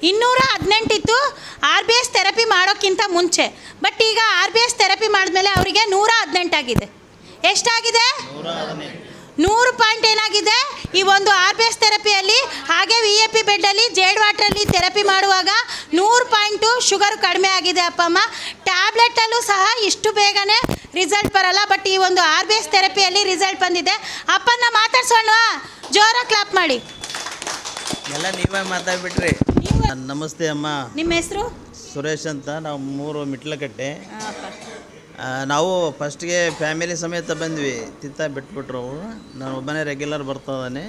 218 ಇತ್ತು RBS therapy ಮಾಡೋಕ್ಕಿಂತ ಮುಂಚೆ. ಬಟ್ ಈಗ RBS ಥೆರಪಿ ಮಾಡಿದ್ಮೇಲೆ ಅವರಿಗೆ 118 ಆಗಿದೆ. ಎಷ್ಟಾಗಿದೆ? 100 ಪಾಯಿಂಟ್ ಏನಾಗಿದೆ ಈ ಒಂದು RBS ಥೆರಪಿಯಲ್ಲಿ. ಹಾಗೆ VIP ಬೆಡ್ಡಲ್ಲಿ ಜೇಡ್ ವಾಟ್ರಲ್ಲಿ ಥೆರಪಿ ಮಾಡುವಾಗ 100 ಪಾಯಿಂಟು ಶುಗರ್ ಕಡಿಮೆ ಆಗಿದೆ ಅಪ್ಪ ಅಮ್ಮ. ಟ್ಯಾಬ್ಲೆಟಲ್ಲೂ ಸಹ ಇಷ್ಟು ಬೇಗನೆ ರಿಸಲ್ಟ್ ಬರಲ್ಲ, ಬಟ್ ಈ ಒಂದು RBS ಥೆರಪಿಯಲ್ಲಿ ರಿಸಲ್ಟ್ ಬಂದಿದೆ. ಅಪ್ಪನ ಮಾತಾಡ್ಸೋಣವಾ? ಜೋರ ಕ್ಲಾಪ್ ಮಾಡಿ. ಎಲ್ಲ ನೀವೇ ಮಾತಾಡ್ಬಿಟ್ರಿ. ನಮಸ್ತೆ ಅಮ್ಮ. ನಿಮ್ಮ ಹೆಸರು? ಸುರೇಶ್ ಅಂತ. ನಾವು 3 ಮಿಟ್ಲಕಟ್ಟೆ. ನಾವು ಫಸ್ಟ್ಗೆ ಫ್ಯಾಮಿಲಿ ಸಮೇತ ಬಂದ್ವಿ. ತಿತ್ತ ಬಿಟ್ಬಿಟ್ರು. ನಾನು ಒಬ್ಬನೇ ರೆಗ್ಯುಲರ್ ಬರ್ತಾನೆ.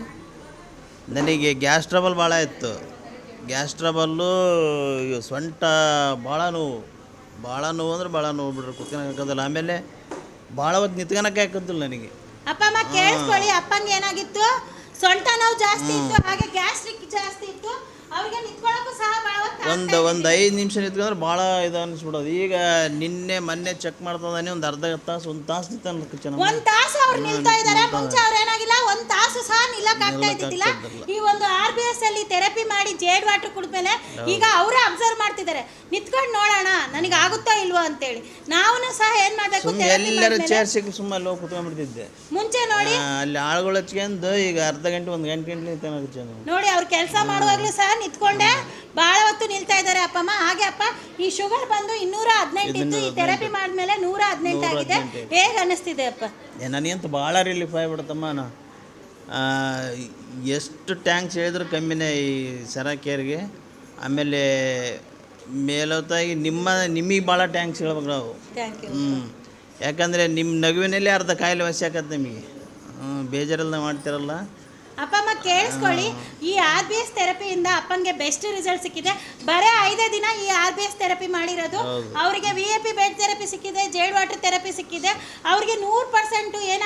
ನನಗೆ ಗ್ಯಾಸ್ ಟ್ರಬಲ್ ಭಾಳ ಇತ್ತು. ಗ್ಯಾಸ್ ಟ್ರಬಲ್ಲು, ಸೊಂಟ ಭಾಳ ನೋವು ಅಂದರೆ ಭಾಳ ನೋವು ಬಿಡ್ರಿ. ಕುತ್ಕೊಳಕ್ಕೆ ಹಾಕೋದಿಲ್ಲ. ಆಮೇಲೆ ಭಾಳ ಹೊತ್ತು ನಿಂತ್ಕೊಳಕ್ಕೆ ಹಾಕೋದಿಲ್ಲ ನನಗೆ. ಅಪ್ಪ ಅಮ್ಮ ಕೇಳಿಸ್ಕೊಳ್ಳಿ, ಅಪ್ಪಂಗೆ ಏನಾಗಿತ್ತು? ಸೊಂಟ ನೋವು ಜಾಸ್ತಿ ಇತ್ತು, ಹಾಗೆ ಗ್ಯಾಸ್ಟ್ರಿಕ್ ಜಾಸ್ತಿ ಇತ್ತು. ಅವ್ರಿಗೆ ನಿಂತ್ಕೊಳ್ಳೋಕ್ಕೂ ಸಹ ಭಾಳ ಒಂದು 5 ನಿಮಿಷ ನಿಂತ್ಕೊಂಡ್ರೆ ಭಾಳ ಇದು ಅನಿಸ್ಬಿಡೋದು. ಈಗ ಮೊನ್ನೆ ಚೆಕ್ ಮಾಡ್ತದಾನೆ. ಒಂದು ಅರ್ಧ ತಾಸು, 1 ತಾಸು ನಿಂತ. 1 ತಾಸು ಅವ್ರು ನಿಲ್ತಾ ಇದ್ದಾರೆ. ಮುಂಚೆ ಅವ್ರು ಏನಾಗಿಲ್ಲ, 1 ತಾಸು ಸಹ ನಿಲ್ಲಕ್ಕಾಗ್ತಾ ಇದ್ದಿದ್ದಿಲ್ಲ. ಈ ಒಂದು RBS ಅಲ್ಲಿ ಥೆರಪಿ ಮಾಡಿ ಜೇಡ್ ವಾಟರ್ ಕುಡಿದ್ಮೇಲೆ ಈಗ ಅವರೇ ಅಬ್ಸರ್ವ್ ಮಾಡ್ತಿದ್ದಾರೆ. ನಿಂತ್ಕೊಂಡು ನೋಡೋಣ ನನಗೆ ಆಗುತ್ತೋ ಇಲ್ವೋ ಅಂತೇಳಿ. ನಾವು ಸಹ ಏನ್ ಮಾಡ್ಬೇಕು, ಎಲ್ಲರೂ ಚೇರ್ ಸಿಕ್ಕಿ ಸುಮ್ಮನೆ ಹೋಗಿ ಕುತ್ಕೊಂಡ್ಬಿಡ್ತಿದ್ದೆ. ಮುಂಚೆ ನೋಡಿ ಅಲ್ಲಿ ಆಳುಗಳು ಹಚ್ಕೊಂಡು ಈಗ ಅರ್ಧ ಗಂಟೆ 1 ಗಂಟೆ ನೋಡಿ ಅವ್ರು ಕೆಲಸ ಮಾಡುವಾಗಲೂ ಸಹ ನಿಂತ್ಕೊಂಡೆ ಭಾಳ ಹೊತ್ತು ನಿಲ್ತಾ ಇದ್ದಾರೆ ಅಪ್ಪ ಅಮ್ಮ. ಹಾಗೆ ಅಪ್ಪ, ಈ ಶುಗರ್ ಬಂದು 218 ಇತ್ತು, ಈ ಥೆರಪಿ ಮಾಡಿದ್ಮೇಲೆ 118 ಆಗಿದೆ. ಹೇಗೆ ಅನ್ನಿಸ್ತಿದೆ ಅಪ್ಪ? ನನಗಂತೂ ಭಾಳ ರಿಲೀಫ್ ಆಗಿಬಿಡುತ್ತಮ್ಮ. ಎಷ್ಟು ಟ್ಯಾಂಕ್ಸ್ ಹೇಳಿದ್ರು ಕಮ್ಮಿನೇ ಈ ಸರ ಕೇರ್ಗೆ. ಆಮೇಲೆ ಮೇಲೊತ್ತಾಗಿ ನಿಮಗೆ ಭಾಳ ಟ್ಯಾಂಕ್ಸ್ ಹೇಳ್ಬೇಕು ನಾವು. ಯಾಕಂದರೆ ನಿಮ್ಮ ನಗುವಿನಲ್ಲಿ ಅರ್ಧ ಕಾಯಿಲೆ ವಶ ಆಕತ್ತೆ ನಿಮಗೆ. ಬೇಜಾರೆಲ್ಲ ಮಾಡ್ತಿರಲ್ಲ ಅಪ್ಪ ಅಮ್ಮ. ಕೇಳಿಸ್ಕೊಳ್ಳಿ, ಈ RBS ಥೆರಪಿಯಿಂದ ಅಪ್ಪಂಗೆ ಬೆಸ್ಟ್ ರಿಸಲ್ಟ್ ಸಿಕ್ಕಿದೆ. ಬರೀ 5 ದಿನ ಈ RBS ಥೆರಪಿ ಮಾಡಿರೋದು. ಅವರಿಗೆ VIP ಬೆಡ್ ಥೆರಪಿ ಸಿಕ್ಕಿದೆ, ಜೇಡ್ ವಾಟರ್ ಥೆರಪಿ ಸಿಕ್ಕಿದೆ. ಅವರಿಗೆ 100% ಏನಾಗಿದೆ